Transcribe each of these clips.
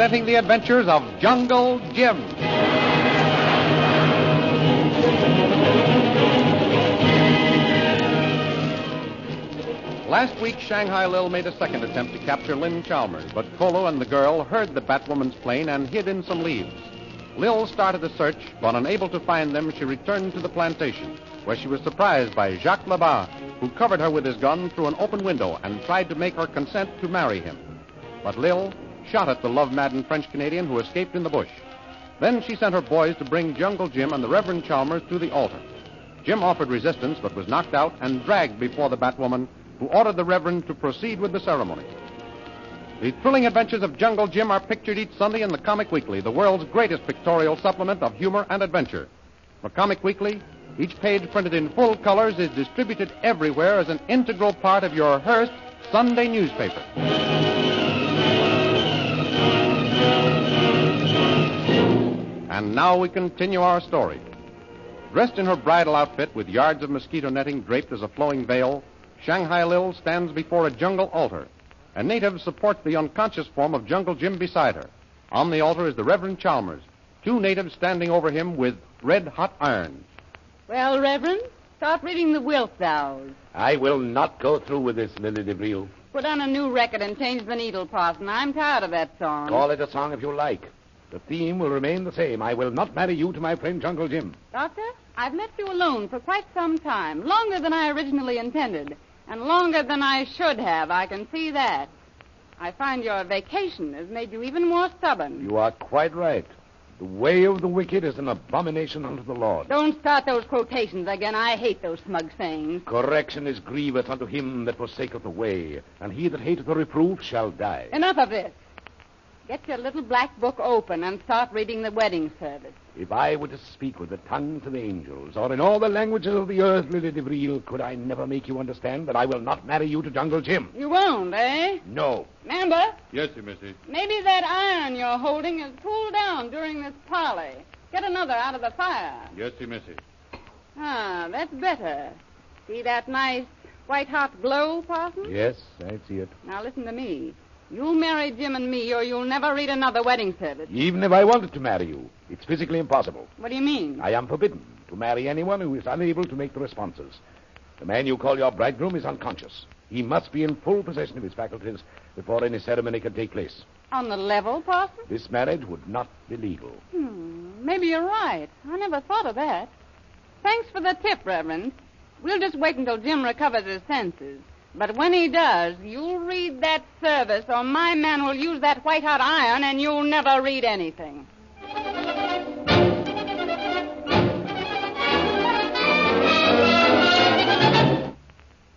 presenting the adventures of Jungle Jim. Last week, Shanghai Lil made a second attempt to capture Lynn Chalmers, but Kolu and the girl heard the Batwoman's plane and hid in some leaves. Lil started a search, but unable to find them, she returned to the plantation, where she was surprised by Jacques Labat, who covered her with his gun through an open window and tried to make her consent to marry him. But Lil shot at the love-maddened French-Canadian who escaped in the bush. Then she sent her boys to bring Jungle Jim and the Reverend Chalmers to the altar. Jim offered resistance but was knocked out and dragged before the Batwoman, who ordered the Reverend to proceed with the ceremony. The thrilling adventures of Jungle Jim are pictured each Sunday in the Comic Weekly, the world's greatest pictorial supplement of humor and adventure. For Comic Weekly, each page printed in full colors is distributed everywhere as an integral part of your Hearst Sunday newspaper. And now we continue our story. Dressed in her bridal outfit with yards of mosquito netting draped as a flowing veil, Shanghai Lil stands before a jungle altar. A native supports the unconscious form of Jungle Jim beside her. On the altar is the Reverend Chalmers, two natives standing over him with red-hot irons. Well, Reverend, start reading the wilt vows. I will not go through with this, Lily DeVille. Put on a new record and change the needle, Parson. I'm tired of that song. Call it a song if you like. The theme will remain the same. I will not marry you to my friend Jungle Jim. Doctor, I've left you alone for quite some time, longer than I originally intended. And longer than I should have, I can see that. I find your vacation has made you even more stubborn. You are quite right. The way of the wicked is an abomination unto the Lord. Don't start those quotations again. I hate those smug sayings. Correction is grievous unto him that forsaketh the way, and he that hateth the reproof shall die. Enough of this. Get your little black book open and start reading the wedding service. If I were to speak with the tongues of angels, or in all the languages of the earth, Lily DeVille, could I never make you understand that I will not marry you to Jungle Jim? You won't, eh? No. Member? Yes, sir, missy. Maybe that iron you're holding is cooled down during this parley. Get another out of the fire. Yes, sir, missy. Ah, that's better. See that nice white-hot glow, Parson? Yes, I see it. Now listen to me. You'll marry Jim and me, or you'll never read another wedding service. Even if I wanted to marry you, it's physically impossible. What do you mean? I am forbidden to marry anyone who is unable to make the responses. The man you call your bridegroom is unconscious. He must be in full possession of his faculties before any ceremony can take place. On the level, Parson? This marriage would not be legal. Maybe you're right. I never thought of that. Thanks for the tip, Reverend. We'll just wait until Jim recovers his senses. But when he does, you'll read that service, or my man will use that white-hot iron, and you'll never read anything.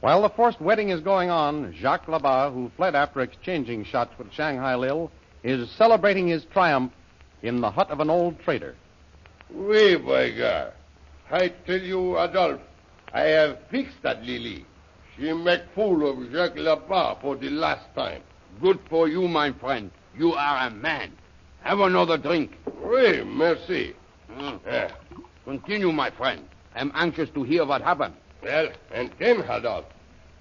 While the forced wedding is going on, Jacques Labat, who fled after exchanging shots with Shanghai Lil, is celebrating his triumph in the hut of an old trader. Oui, by God. I tell you, Adolphe, I have fixed that Lily. She make fool of Jacques Labat for the last time. Good for you, my friend. You are a man. Have another drink. Oui, merci. Continue, my friend. I'm anxious to hear what happened. Well, and then, Adolphe,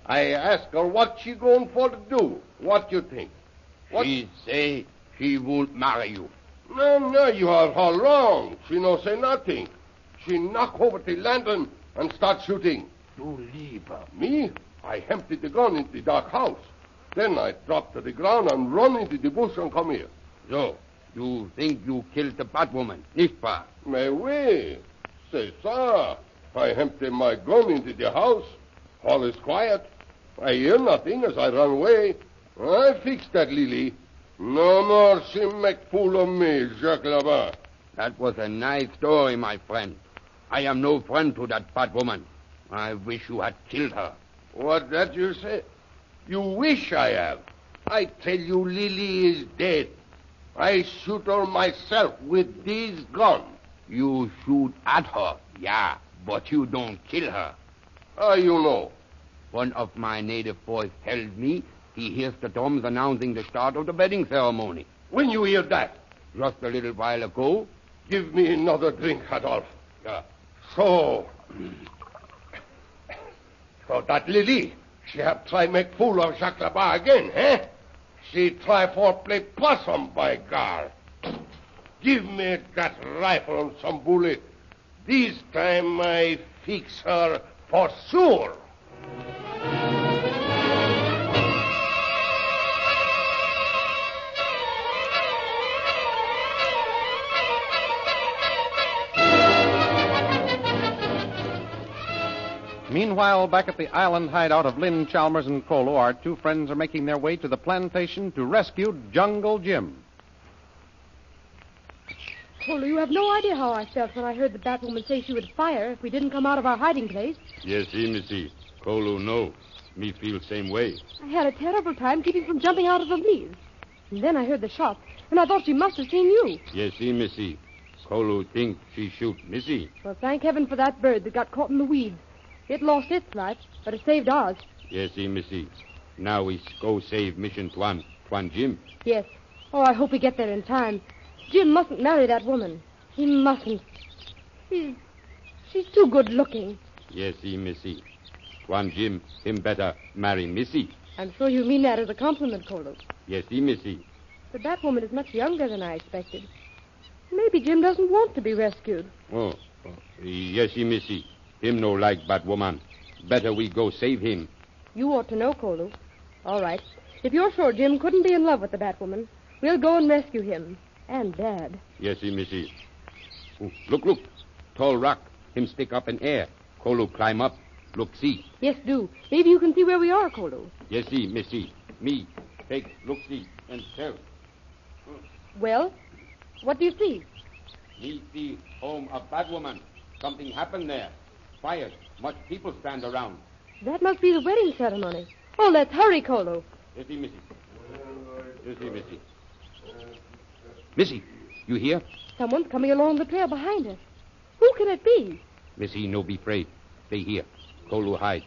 I ask her what she going for to do. What you think? What? She say she won't marry you. No, you are all wrong. She no say nothing. She knock over the lantern and start shooting. You leave her. Me? I emptied the gun into the dark house. Then I dropped to the ground and run into the bush and come here. So, you think you killed the Batwoman, nicht wahr? Mais oui. C'est ça. I emptied my gun into the house. All is quiet. I hear nothing as I run away. I fixed that Lily. No more she make fool of me, Jacques Labat. That was a nice story, my friend. I am no friend to that Batwoman. I wish you had killed her. What that you say? You wish I have. I tell you, Lily is dead. I shoot her myself with this gun. You shoot at her, yeah, but you don't kill her. How you know? One of my native boys tells me he hears the drums announcing the start of the wedding ceremony. When you hear that? Just a little while ago. Give me another drink, Adolphe. So that Lily, she have tried make fool of Jacques Labat again, eh? She try for play possum, by God. Give me that rifle and some bullet. This time I fix her for sure. Meanwhile, back at the island hideout of Lynn Chalmers and Kolu, our two friends are making their way to the plantation to rescue Jungle Jim. Kolu, you have no idea how I felt when I heard the Batwoman say she would fire if we didn't come out of our hiding place. Yes, missy. Kolu, no. Me feel same way. I had a terrible time keeping from jumping out of the leaves. And then I heard the shot, and I thought she must have seen you. Yes, missy. Kolu think she shoot missy. Well, thank heaven for that bird that got caught in the weeds. It lost its life, but it saved ours. Yes, missy. Now we go save Mission Tuan Jim. Yes. Oh, I hope we get there in time. Jim mustn't marry that woman. He mustn't. She's too good looking. Yes, missy. Tuan Jim, him better marry missy. I'm sure you mean that as a compliment, Kolu. Yes, missy. The Batwoman is much younger than I expected. Maybe Jim doesn't want to be rescued. Oh. Yes, missy. Him no like Batwoman. Better we go save him. You ought to know, Kolu. All right. If you're sure Jim couldn't be in love with the Batwoman, we'll go and rescue him. And Dad. Yes, missy. Oh, look. Tall rock. Him stick up in air. Kolu climb up. Look, see. Yes, do. Maybe you can see where we are, Kolu. Yes, missy. Me. Take, look, see, and tell. Well, what do you see? Me see home of Batwoman. Something happened there. Fires. Much people stand around. That must be the wedding ceremony. Oh, let's hurry, Kolu. Yes, missy. Yes, missy. Missy, you hear? Someone's coming along the trail behind us. Who can it be? Missy, no be afraid. Stay here. Kolu hide.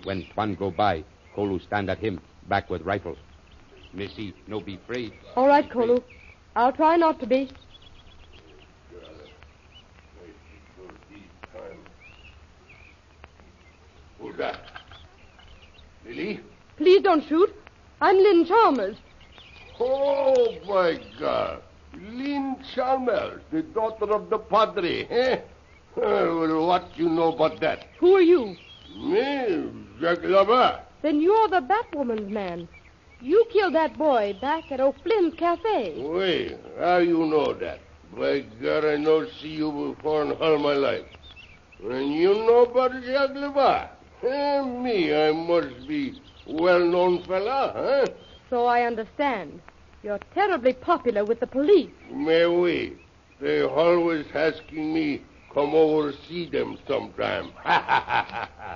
When Tuan go by, Kolu stand at him, back with rifle. Missy, no be afraid. All right, Kolu. I'll try not to be. Who's that? Lily? Please don't shoot. I'm Lynn Chalmers. Oh, my God. Lynn Chalmers, the daughter of the padre, eh? Well, what you know about that? Who are you? Me, Jack Labat. Then you're the Batwoman's man. You killed that boy back at O'Flynn's cafe. Wait, how you know that? By God, I no see you before in all my life. And you know about Jack Labat? Me, I must be well-known fella, huh? So I understand. You're terribly popular with the police. Mais oui. They always asking me come over see them sometime.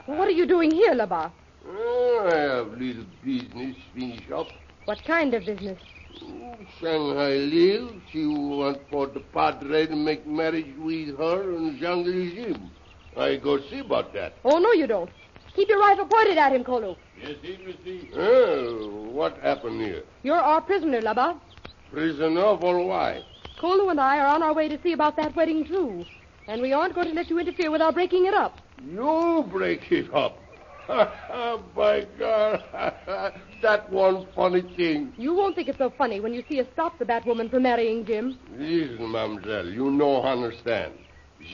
What are you doing here, Labat? I have little business finish up. What kind of business? Shanghai Lil, she want for the padre to make marriage with her and Jungle Jim. I go see about that. Oh, no, you don't. Keep your rifle pointed at him, Kolu. Yes, missy. What happened here? You're our prisoner, Labat. Prisoner for why? Kolu and I are on our way to see about that wedding, too. And we aren't going to let you interfere without breaking it up. You break it up. By God, that one funny thing. You won't think it's so funny when you see us stop the Batwoman from marrying Jim. Listen, mademoiselle, you no understand.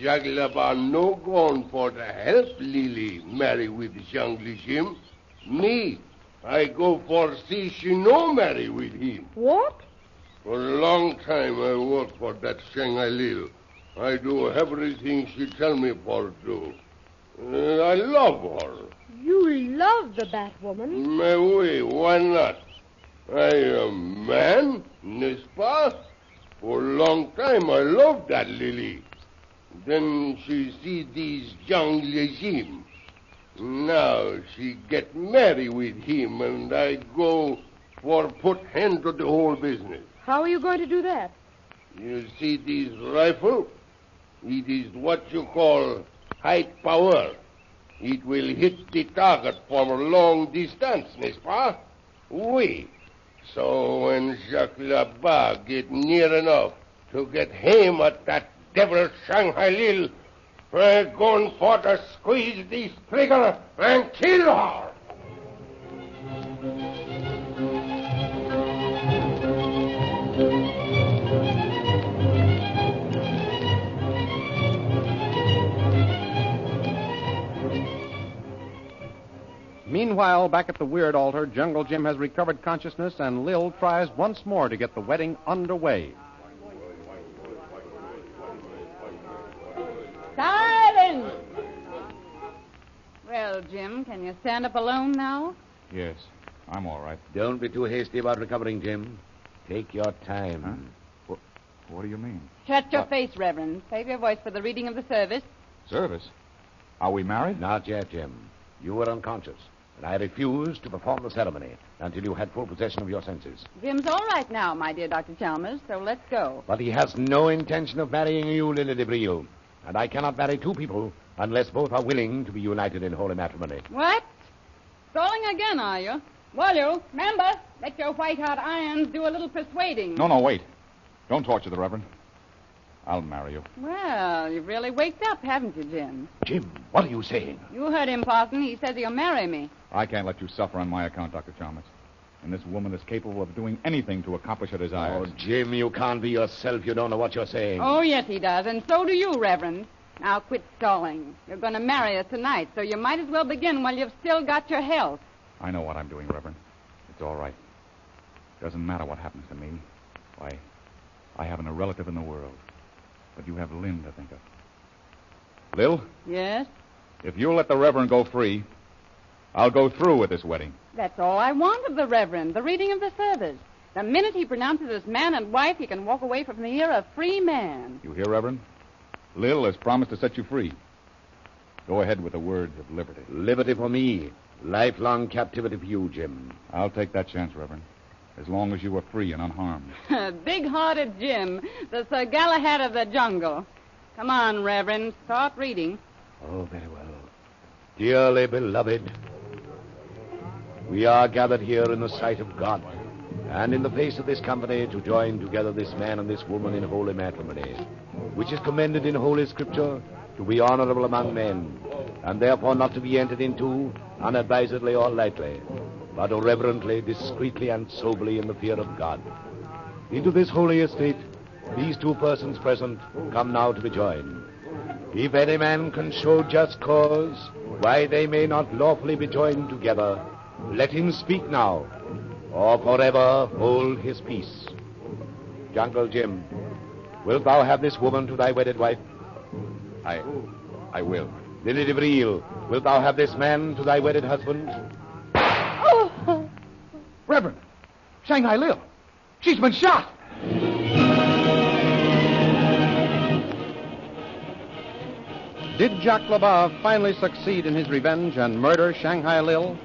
Jacques Labat no gone for to help Lily marry with Jungle Jim. Me, I go for see she no marry with him. What? For a long time I work for that Shanghai Lil. I do everything she tell me for do. I love her. You love the Batwoman? Mais oui, why not? I am man, n'est-ce pas? For a long time I loved that Lily. Then she see these young regime. Now she get married with him, and I go for put hand to the whole business. How are you going to do that? You see this rifle? It is what you call high power. It will hit the target from a long distance, n'est-ce pas? Oui. So when Jacques Labat get near enough to get him at that devil Shanghai Lil, we're going for to squeeze this trigger and kill her. Meanwhile, back at the Weird Altar, Jungle Jim has recovered consciousness, and Lil tries once more to get the wedding underway. Silence! Well, Jim, can you stand up alone now? Yes, I'm all right. Don't be too hasty about recovering, Jim. Take your time. Huh? What do you mean? Shut your face, Reverend. Save your voice for the reading of the service. Service? Are we married? Not yet, Jim. You were unconscious, and I refused to perform the ceremony until you had full possession of your senses. Jim's all right now, my dear Dr. Chalmers, so let's go. But he has no intention of marrying you, Lily DeBrille. And I cannot marry two people unless both are willing to be united in holy matrimony. What? Stalling again, are you? Well, you, remember, let your white-hot irons do a little persuading. No, wait. Don't torture the Reverend. I'll marry you. Well, you've really waked up, haven't you, Jim? Jim, what are you saying? You heard him, Parson. He says he'll marry me. I can't let you suffer on my account, Dr. Chalmers. And this woman is capable of doing anything to accomplish her desires. Oh, Jim, you can't be yourself. You don't know what you're saying. Oh, yes, he does, and so do you, Reverend. Now, quit stalling. You're going to marry her tonight, so you might as well begin while you've still got your health. I know what I'm doing, Reverend. It's all right. Doesn't matter what happens to me. Why, I haven't a relative in the world. But you have Lynn to think of. Lil, Yes? if you'll let the Reverend go free, I'll go through with this wedding. That's all I want of the Reverend, the reading of the service. The minute he pronounces us man and wife, he can walk away from here a free man. You hear, Reverend? Lil has promised to set you free. Go ahead with the words of liberty. Liberty for me. Lifelong captivity for you, Jim. I'll take that chance, Reverend, as long as you are free and unharmed. Big-hearted Jim, the Sir Galahad of the jungle. Come on, Reverend, start reading. Oh, very well. Dearly beloved, we are gathered here in the sight of God and in the face of this company to join together this man and this woman in holy matrimony, which is commended in Holy Scripture to be honorable among men, and therefore not to be entered into unadvisedly or lightly, but reverently, discreetly, and soberly in the fear of God. Into this holy estate, these two persons present come now to be joined. If any man can show just cause why they may not lawfully be joined together, let him speak now, or forever hold his peace. Jungle Jim, wilt thou have this woman to thy wedded wife? I will. Lily DeBrille, wilt thou have this man to thy wedded husband? Oh! Reverend, Shanghai Lil, she's been shot. Did Jacques Labat finally succeed in his revenge and murder Shanghai Lil?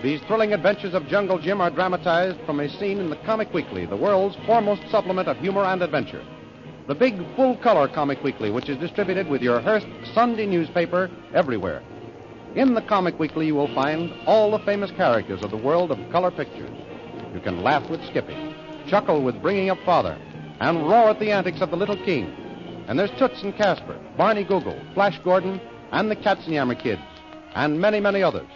These thrilling adventures of Jungle Jim are dramatized from a scene in the Comic Weekly, the world's foremost supplement of humor and adventure. The big full-color Comic Weekly, which is distributed with your Hearst Sunday newspaper everywhere. In the Comic Weekly, you will find all the famous characters of the world of color pictures. You can laugh with Skippy, chuckle with Bringing Up Father, and roar at the antics of the Little King. And there's Toots and Casper, Barney Google, Flash Gordon, and the Katzenjammer Kids, and many, many others.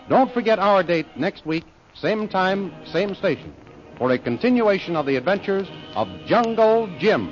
Don't forget our date next week, same time, same station, for a continuation of the adventures of Jungle Jim.